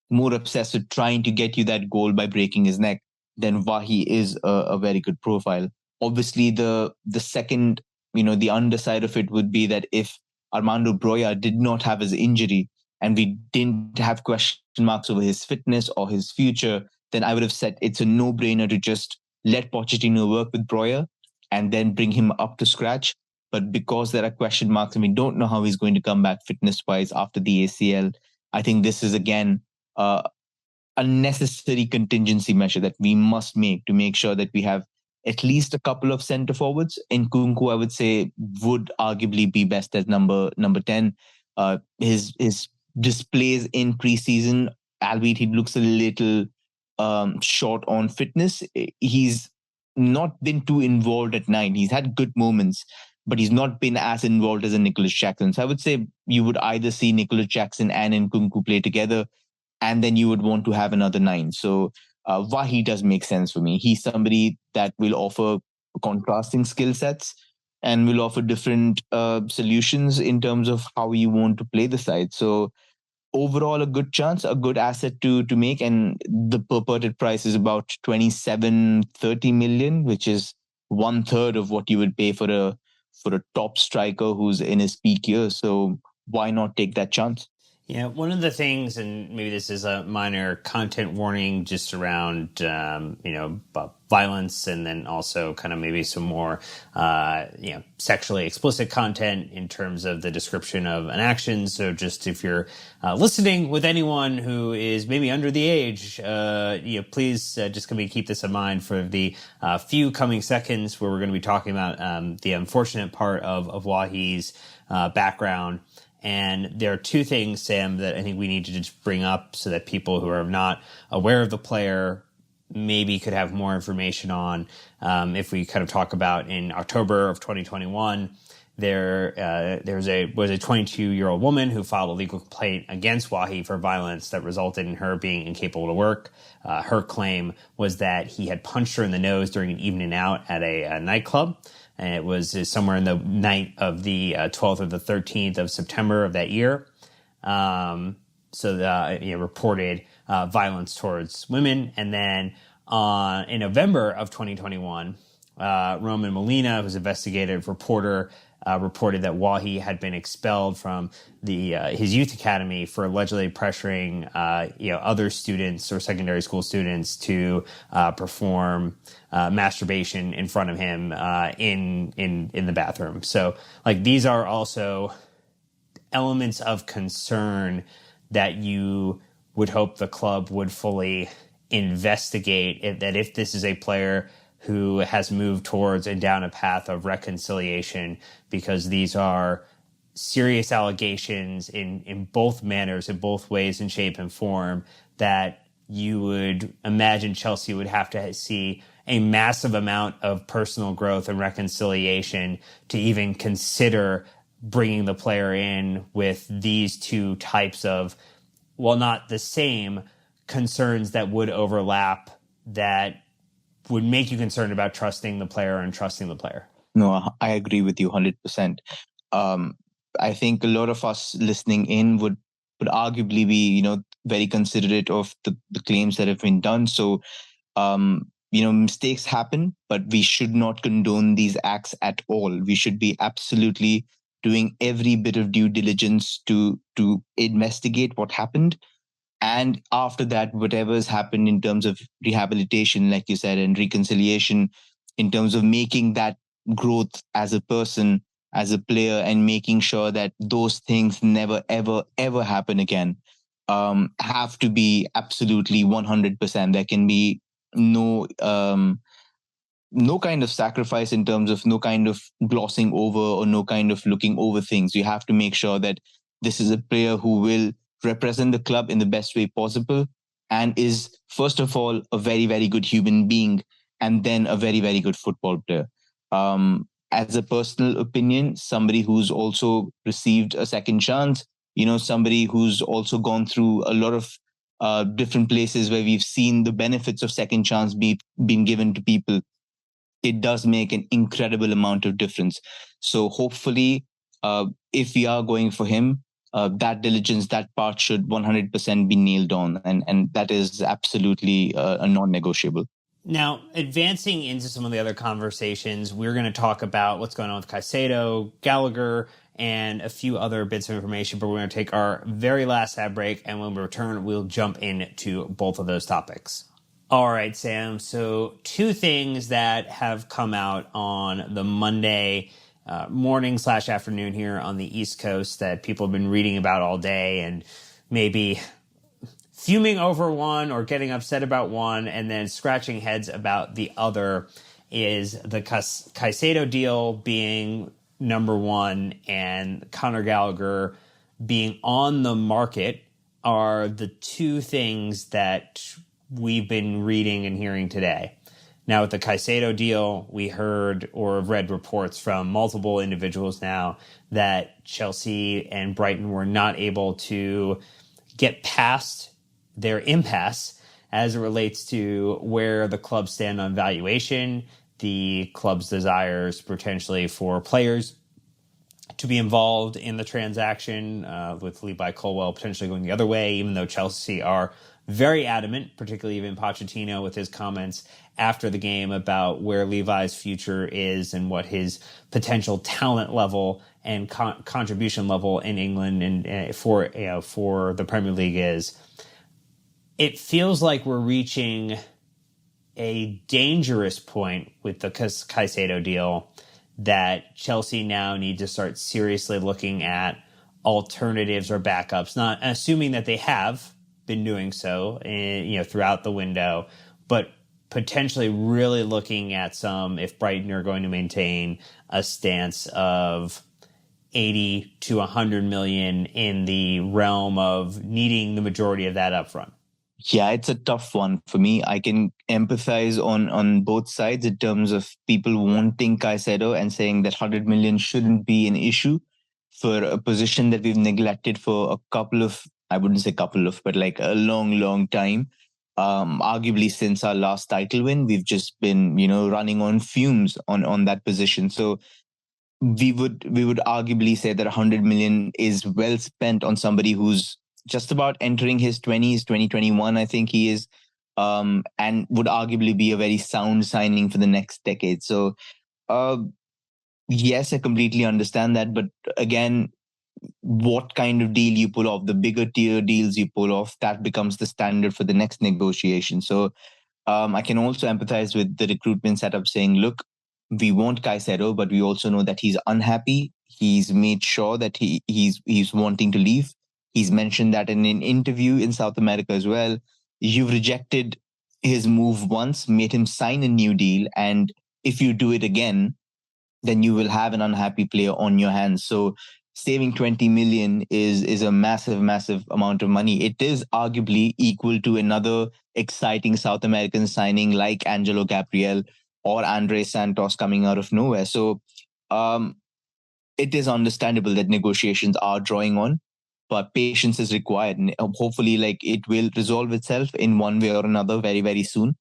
more obsessed with trying to get you that goal by breaking his neck, then Wahi is a very good profile. Obviously, the second, the underside of it would be that if Armando Broja did not have his injury and we didn't have question marks over his fitness or his future, then I would have said it's a no-brainer to just let Pochettino work with Broja and then bring him up to scratch. But because there are question marks and we don't know how he's going to come back fitness-wise after the ACL, I think this is, again, a necessary contingency measure that we must make to make sure that we have at least a couple of center forwards. Nkunku, I would say, would arguably be best as number 10. His displays in preseason, albeit he looks a little short on fitness, he's not been too involved at 9. He's had good moments, but he's not been as involved as a Nicholas Jackson. So I would say you would either see Nicholas Jackson and Nkunku play together, and then you would want to have another 9. So Wahi does make sense for me. He's somebody that will offer contrasting skill sets and will offer different solutions in terms of how you want to play the side. So overall, a good chance, a good asset to make, and the purported price is about 27-30 million, which is 1/3 of what you would pay for a top striker who's in his peak years. So why not take that chance? Yeah, one of the things, and maybe this is a minor content warning just around, violence, and then also kind of maybe some more, sexually explicit content in terms of the description of an action. So just if you're listening with anyone who is maybe under the age, please just can we keep this in mind for the few coming seconds where we're going to be talking about the unfortunate part of Wahi's background. And there are two things, Sam, that I think we need to just bring up so that people who are not aware of the player maybe could have more information on. If we kind of talk about in October of 2021, there was a 22-year-old woman who filed a legal complaint against Wahi for violence that resulted in her being incapable to work. Her claim was that he had punched her in the nose during an evening out at a nightclub. And it was somewhere in the night of the 12th or the 13th of September of that year. Reported violence towards women. And then in November of 2021, Roman Molina, who's an investigative reporter, reported that Wahi had been expelled from his youth academy for allegedly pressuring other students or secondary school students to perform masturbation in front of him in the bathroom. So like these are also elements of concern that you would hope the club would fully investigate, that if this is a player who has moved towards and down a path of reconciliation, because these are serious allegations in both manners, in both ways and shape and form, that you would imagine Chelsea would have to see a massive amount of personal growth and reconciliation to even consider bringing the player in with these two types of, well, not the same concerns that would overlap, that would make you concerned about trusting the player and trusting the player. No, I agree with you 100%. I think a lot of us listening in would arguably be, very considerate of the claims that have been done. So, mistakes happen, but we should not condone these acts at all. We should be absolutely doing every bit of due diligence to investigate what happened. And after that, whatever has happened in terms of rehabilitation, like you said, and reconciliation, in terms of making that growth as a person, as a player, and making sure that those things never, ever, ever happen again, have to be absolutely 100%. There can be no kind of sacrifice in terms of no kind of glossing over or no kind of looking over things. You have to make sure that this is a player who will represent the club in the best way possible and is, first of all, a very, very good human being and then a very, very good football player. As a personal opinion, somebody who's also received a second chance, somebody who's also gone through a lot of different places where we've seen the benefits of second chance being given to people, it does make an incredible amount of difference. So hopefully, if we are going for him, that diligence, that part should 100% be nailed on. And that is absolutely a non-negotiable. Now, advancing into some of the other conversations, we're going to talk about what's going on with Caicedo, Gallagher, and a few other bits of information, but we're going to take our very last ad break, and when we return, we'll jump into both of those topics. All right, Sam. So two things that have come out on the Monday morning/afternoon here on the East Coast that people have been reading about all day and maybe fuming over one or getting upset about one and then scratching heads about the other is the Caicedo deal being number one and Conor Gallagher being on the market are the two things that we've been reading and hearing today. Now, with the Caicedo deal, we heard or read reports from multiple individuals now that Chelsea and Brighton were not able to get past their impasse as it relates to where the clubs stand on valuation, the club's desires potentially for players to be involved in the transaction, with Levi Colwell potentially going the other way, even though Chelsea are very adamant, particularly even Pochettino with his comments after the game about where Levi's future is and what his potential talent level and contribution level in England and for the Premier League is. It feels like we're reaching a dangerous point with the Caicedo deal that Chelsea now need to start seriously looking at alternatives or backups, not assuming that they have been doing so, throughout the window, but potentially really looking at some, if Brighton are going to maintain a stance of 80 to 100 million in the realm of needing the majority of that up front. Yeah, it's a tough one for me. I can empathize on both sides in terms of people wanting Caicedo and saying that 100 million shouldn't be an issue for a position that we've neglected for a couple of, I wouldn't say couple of, but like a long, long time. Arguably since our last title win, we've just been, running on fumes on that position. So we would arguably say that 100 million is well spent on somebody who's just about entering his 20s, 2021, I think he is, and would arguably be a very sound signing for the next decade. So, yes, I completely understand that. But again, what kind of deal you pull off, the bigger tier deals you pull off, that becomes the standard for the next negotiation. So I can also empathize with the recruitment setup saying, look, we want Caicedo, but we also know that he's unhappy. He's made sure that he's wanting to leave. He's mentioned that in an interview in South America as well. You've rejected his move once, made him sign a new deal. And if you do it again, then you will have an unhappy player on your hands. So saving 20 million is a massive, massive amount of money. It is arguably equal to another exciting South American signing like Angelo Gabriel or Andre Santos coming out of nowhere. So it is understandable that negotiations are drawing on, but patience is required. And hopefully, like, it will resolve itself in one way or another very, very soon.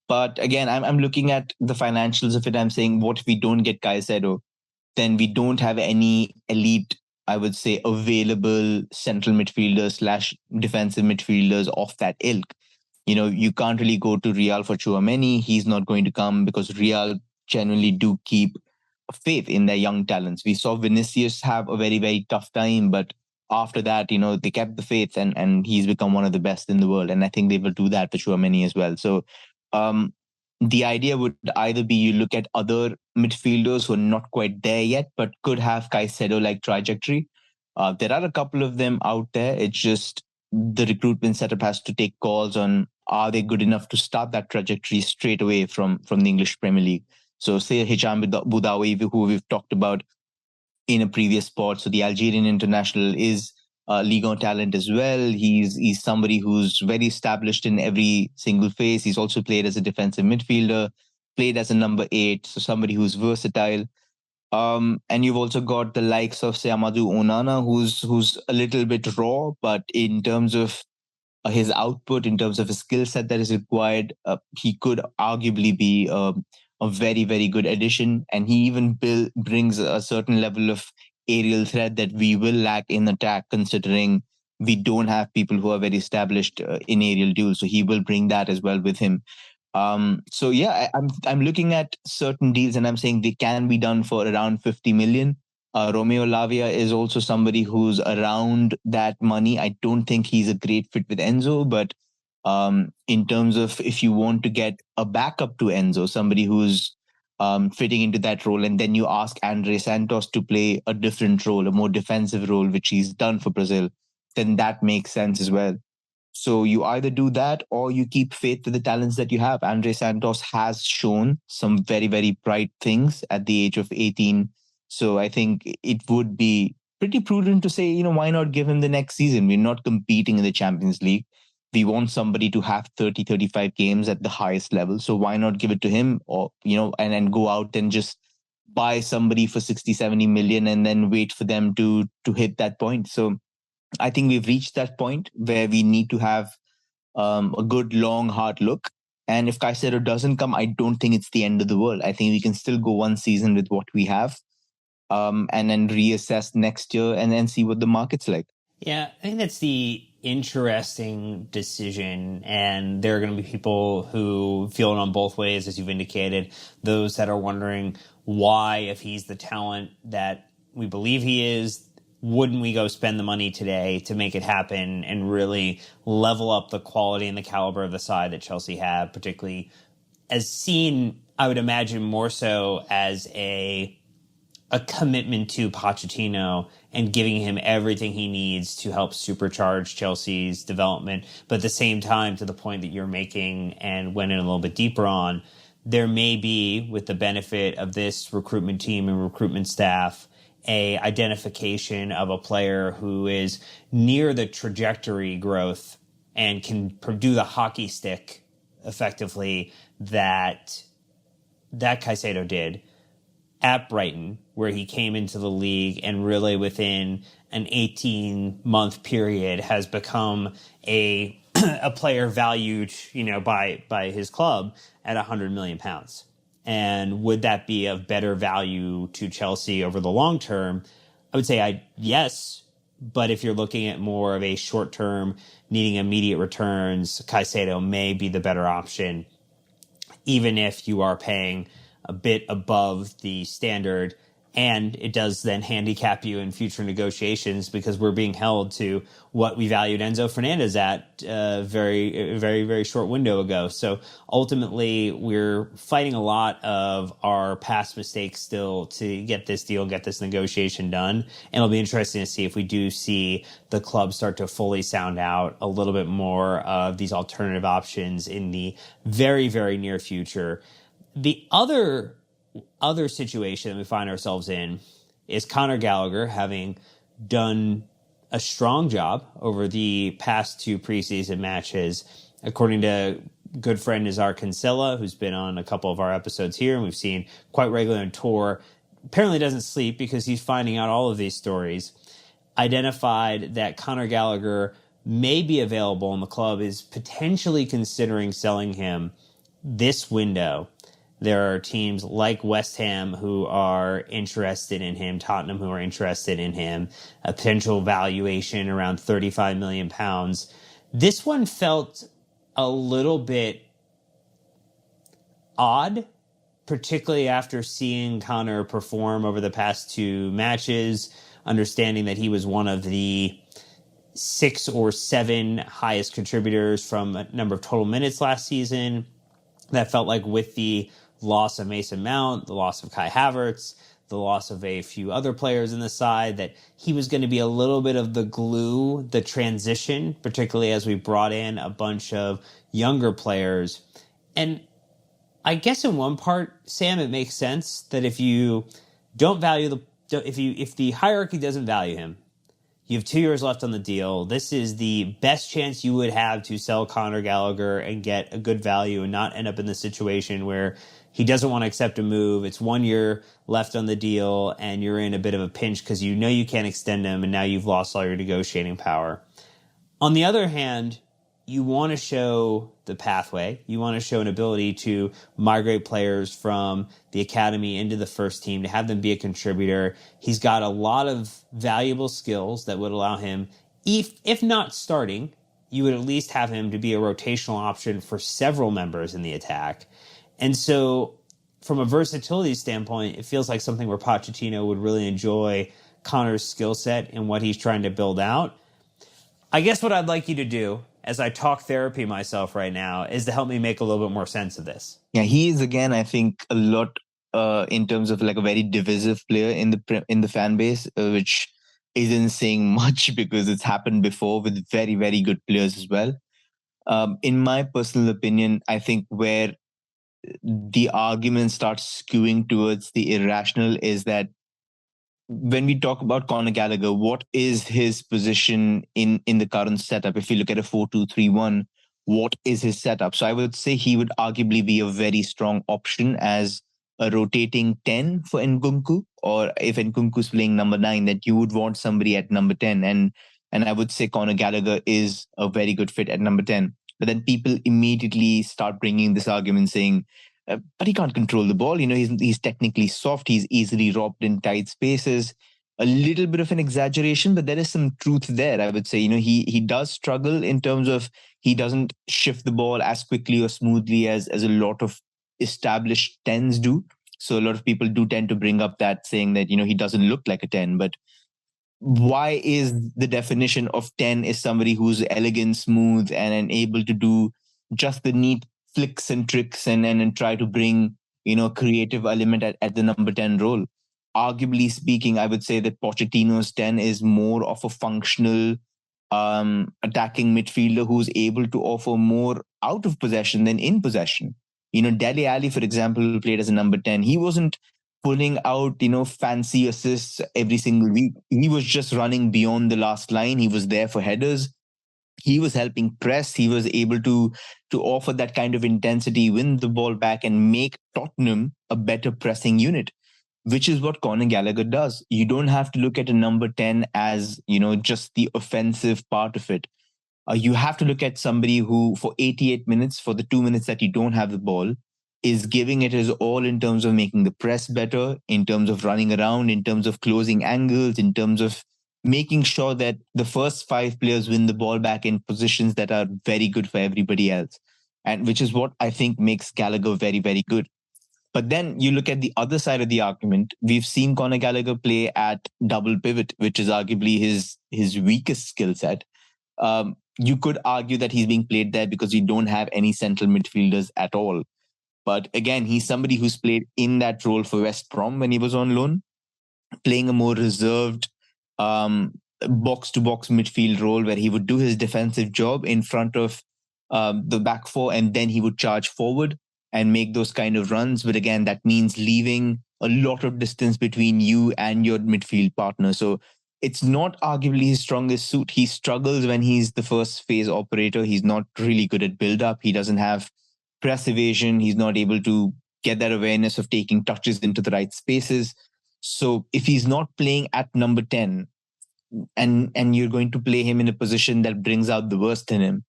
But again, I'm looking at the financials of it. I'm saying, what if we don't get Caicedo? Then we don't have any elite, I would say, available central midfielders / defensive midfielders of that ilk. You can't really go to Real for Chouameni. He's not going to come because Real generally do keep faith in their young talents. We saw Vinicius have a very, very tough time, but after that, they kept the faith and he's become one of the best in the world. And I think they will do that for Chouameni as well. So the idea would either be you look at other midfielders who are not quite there yet, but could have Caicedo-like trajectory. There are a couple of them out there. It's just the recruitment setup has to take calls on, are they good enough to start that trajectory straight away from the English Premier League? So say Hicham Boudaoui, who we've talked about in a previous spot. So the Algerian international is Ligue 1 talent as well. He's somebody who's very established in every single phase. He's also played as a defensive midfielder, played as a number 8, so somebody who's versatile. And you've also got the likes of, say, Amadou Onana, who's a little bit raw, but in terms of his output, in terms of his skill set that is required, he could arguably be a very, very good addition. And he even brings a certain level of aerial threat that we will lack in attack, considering we don't have people who are very established in aerial duels. So he will bring that as well with him. So yeah, I'm looking at certain deals and I'm saying they can be done for around 50 million. Romeo Lavia is also somebody who's around that money. I don't think he's a great fit with Enzo, but in terms of if you want to get a backup to Enzo, somebody who's fitting into that role, and then you ask Andre Santos to play a different role, a more defensive role, which he's done for Brazil, then that makes sense as well. So you either do that or you keep faith with the talents that you have. Andre Santos has shown some very, very bright things at the age of 18. So I think it would be pretty prudent to say, why not give him the next season? We're not competing in the Champions League. We want somebody to have 30, 35 games at the highest level. So why not give it to him, or, and go out and just buy somebody for 60, 70 million and then wait for them to hit that point. So I think we've reached that point where we need to have a good, long, hard look. And if Caicedo doesn't come, I don't think it's the end of the world. I think we can still go one season with what we have, and then reassess next year and then see what the market's like. Yeah, I think that's the interesting decision. And there are going to be people who feel it on both ways, as you've indicated. Those that are wondering why, if he's the talent that we believe he is, wouldn't we go spend the money today to make it happen and really level up the quality and the caliber of the side that Chelsea have, particularly as seen, I would imagine, more so as a commitment to Pochettino and giving him everything he needs to help supercharge Chelsea's development. But at the same time, to the point that you're making and went in a little bit deeper on, there may be, with the benefit of this recruitment team and recruitment staff, a identification of a player who is near the trajectory growth and can do the hockey stick effectively that Caicedo did at Brighton, where he came into the league and really within an 18-month period has become a a player valued, by his club at £100 million. And would that be of better value to Chelsea over the long term? I would say yes, but if you're looking at more of a short term, needing immediate returns, Caicedo may be the better option, even if you are paying a bit above the standard. And it does then handicap you in future negotiations because we're being held to what we valued Enzo Fernandez at a very, very, very short window ago. So ultimately, we're fighting a lot of our past mistakes still to get this deal, get this negotiation done. And it'll be interesting to see if we do see the club start to fully sound out a little bit more of these alternative options in the very, very near future. The other situation that we find ourselves in is Conor Gallagher having done a strong job over the past two preseason matches. According to good friend Nizar Kinsella, who's been on a couple of our episodes here, and we've seen quite regularly on tour, apparently doesn't sleep because he's finding out all of these stories, identified that Conor Gallagher may be available and the club is potentially considering selling him this window. There are teams like West Ham who are interested in him, Tottenham who are interested in him, a potential valuation around £35 million. This one felt a little bit odd, particularly after seeing Conor perform over the past two matches, understanding that he was one of the 6 or 7 highest contributors from a number of total minutes last season. That felt like with the loss of Mason Mount, the loss of Kai Havertz, the loss of a few other players in the side, that he was going to be a little bit of the glue, the transition, particularly as we brought in a bunch of younger players. And I guess in one part, Sam, it makes sense that if you don't value if the hierarchy doesn't value him, you have 2 years left on the deal. This is the best chance you would have to sell Conor Gallagher and get a good value and not end up in the situation where he doesn't want to accept a move. It's 1 year left on the deal and you're in a bit of a pinch because you know you can't extend him and now you've lost all your negotiating power. On the other hand, you want to show the pathway. You want to show an ability to migrate players from the academy into the first team, to have them be a contributor. He's got a lot of valuable skills that would allow him, if not starting, you would at least have him to be a rotational option for several members in the attack. And so from a versatility standpoint, it feels like something where Pochettino would really enjoy Conor's skill set and what he's trying to build out. I guess what I'd like you to do, as I talk therapy myself right now, is to help me make a little bit more sense of this. Yeah, he is, again, I think, a lot in terms of like a very divisive player in the fan base, which isn't saying much because it's happened before with very, very good players as well. In my personal opinion, I think where the argument starts skewing towards the irrational is that when we talk about Conor Gallagher, what is his position in the current setup? If you look at a 4-2-3-1, what is his setup? So I would say he would arguably be a very strong option as a rotating 10 for Nkunku, or if Nkunku's playing number 9, that you would want somebody at number 10. And I would say Conor Gallagher is a very good fit at number 10. But then people immediately start bringing this argument saying, but he can't control the ball. He's technically soft. He's easily robbed in tight spaces. A little bit of an exaggeration, but there is some truth there. I would say, he does struggle in terms of he doesn't shift the ball as quickly or smoothly as a lot of established tens do. So a lot of people do tend to bring up that, saying that he doesn't look like a 10. But why is the definition of 10 is somebody who's elegant, smooth, and able to do just the neat flicks and tricks and try to bring creative element at the number 10 role? Arguably speaking, I would say that Pochettino's 10 is more of a functional attacking midfielder who's able to offer more out of possession than in possession. Dele Alli, for example, who played as a number 10, he wasn't pulling out, fancy assists every single week. He was just running beyond the last line. He was there for headers. He was helping press. He was able to offer that kind of intensity, win the ball back, and make Tottenham a better pressing unit, which is what Conor Gallagher does. You don't have to look at a number 10 as, just the offensive part of it. You have to look at somebody who, for 88 minutes, for the 2 minutes that you don't have the ball, is giving it his all in terms of making the press better, in terms of running around, in terms of closing angles, in terms of making sure that the first 5 players win the ball back in positions that are very good for everybody else. And which is what I think makes Gallagher very, very good. But then you look at the other side of the argument. We've seen Conor Gallagher play at double pivot, which is arguably his weakest skill set. You could argue that he's being played there because you don't have any central midfielders at all. But again, he's somebody who's played in that role for West Brom when he was on loan, playing a more reserved box-to-box midfield role where he would do his defensive job in front of the back four, and then he would charge forward and make those kind of runs. But again, that means leaving a lot of distance between you and your midfield partner. So it's not arguably his strongest suit. He struggles when he's the first phase operator. He's not really good at build-up. He doesn't have press evasion. He's not able to get that awareness of taking touches into the right spaces. So if he's not playing at number 10 and you're going to play him in a position that brings out the worst in him,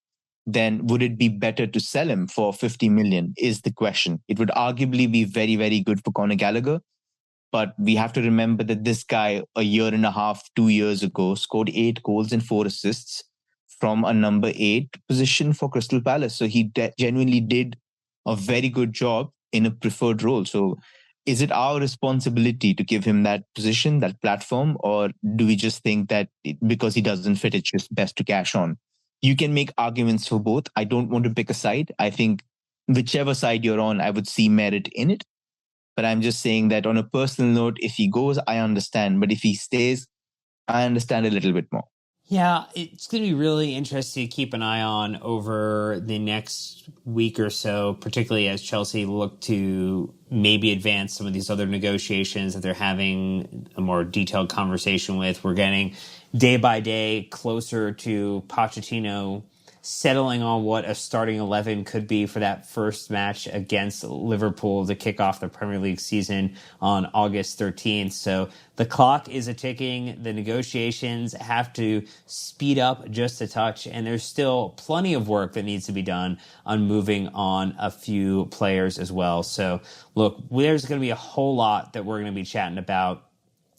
then would it be better to sell him for 50 million is the question. It would arguably be very, very good for Conor Gallagher. But we have to remember that this guy, a year and a half, 2 years ago, scored 8 goals and 4 assists from a number 8 position for Crystal Palace. So he genuinely did a very good job in a preferred role. So is it our responsibility to give him that position, that platform, or do we just think that because he doesn't fit, it's just best to cash on? You can make arguments for both. I don't want to pick a side. I think whichever side you're on, I would see merit in it. But I'm just saying that on a personal note, if he goes, I understand. But if he stays, I understand a little bit more. Yeah, it's going to be really interesting to keep an eye on over the next week or so, particularly as Chelsea look to maybe advance some of these other negotiations that they're having a more detailed conversation with. We're getting day by day closer to Pochettino settling on what a starting 11 could be for that first match against Liverpool to kick off the Premier League season on August 13th. So the clock is a-ticking. The negotiations have to speed up just a touch, and there's still plenty of work that needs to be done on moving on a few players as well. So look, there's going to be a whole lot that we're going to be chatting about.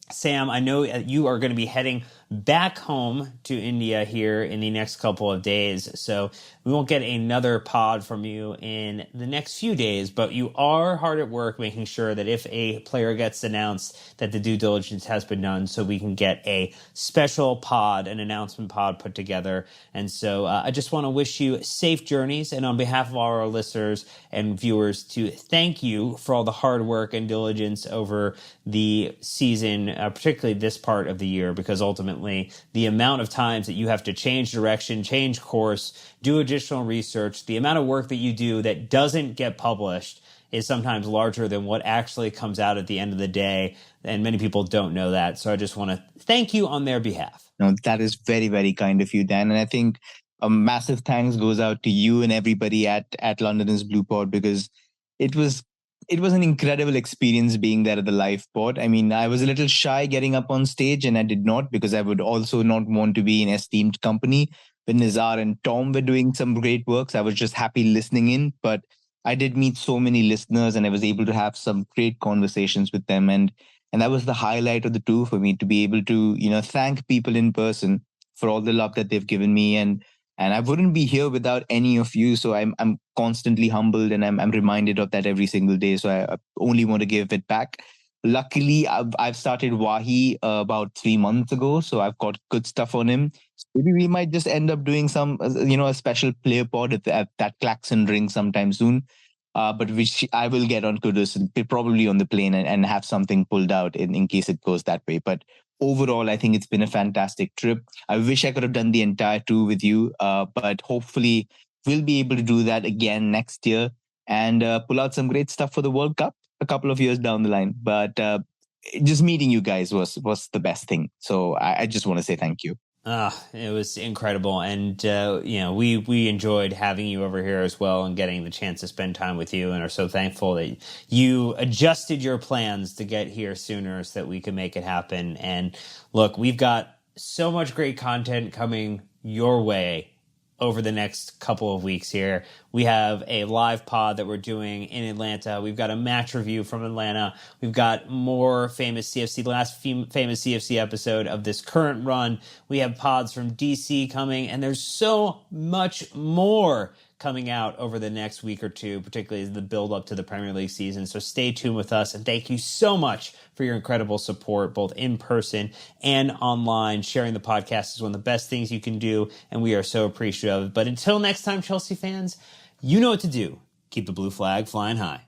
Sam, I know you are going to be heading back home to India here in the next couple of days, so we won't get another pod from you in the next few days, but you are hard at work making sure that if a player gets announced, that the due diligence has been done so we can get a special pod, an announcement pod put together. And so I just want to wish you safe journeys, and on behalf of all our listeners and viewers, to thank you for all the hard work and diligence over the season, particularly this part of the year, because ultimately the amount of times that you have to change direction, change course, do additional research, the amount of work that you do that doesn't get published is sometimes larger than what actually comes out at the end of the day. And many people don't know that. So I just want to thank you on their behalf. No, that is very, very kind of you, Dan. And I think a massive thanks goes out to you and everybody at London's Blue Pod, because it was an incredible experience being there at the live pod. I mean, I was a little shy getting up on stage, and I did not, because I would also not want to be in esteemed company. when Nizar and Tom were doing some great works. I was just happy listening in, but I did meet so many listeners, and I was able to have some great conversations with them. And that was the highlight of the tour for me, to be able to, thank people in person for all the love that they've given me. And I wouldn't be here without any of you. So I'm constantly humbled, and I'm reminded of that every single day. So I only want to give it back. Luckily, I've started Wahi about 3 months ago, so I've got good stuff on him. Maybe we might just end up doing some, a special player pod at that Klaxon ring sometime soon. But which I will get on Kudus, probably on the plane, and have something pulled out in case it goes that way. But overall, I think it's been a fantastic trip. I wish I could have done the entire tour with you, but hopefully we'll be able to do that again next year and pull out some great stuff for the World Cup a couple of years down the line. But just meeting you guys was the best thing. So I just want to say thank you. It was incredible, and we enjoyed having you over here as well, and getting the chance to spend time with you, and are so thankful that you adjusted your plans to get here sooner so that we could make it happen. And look, we've got so much great content coming your way over the next couple of weeks here. We have a live pod that we're doing in Atlanta. We've got a match review from Atlanta. We've got more famous CFC, the last famous CFC episode of this current run. We have pods from DC coming, and there's so much more coming out over the next week or two, particularly as the build up to the Premier League season. So stay tuned with us, and thank you so much for your incredible support, both in person and online. Sharing the podcast is one of the best things you can do, and we are so appreciative. But until next time, Chelsea fans, you know what to do. Keep the blue flag flying high.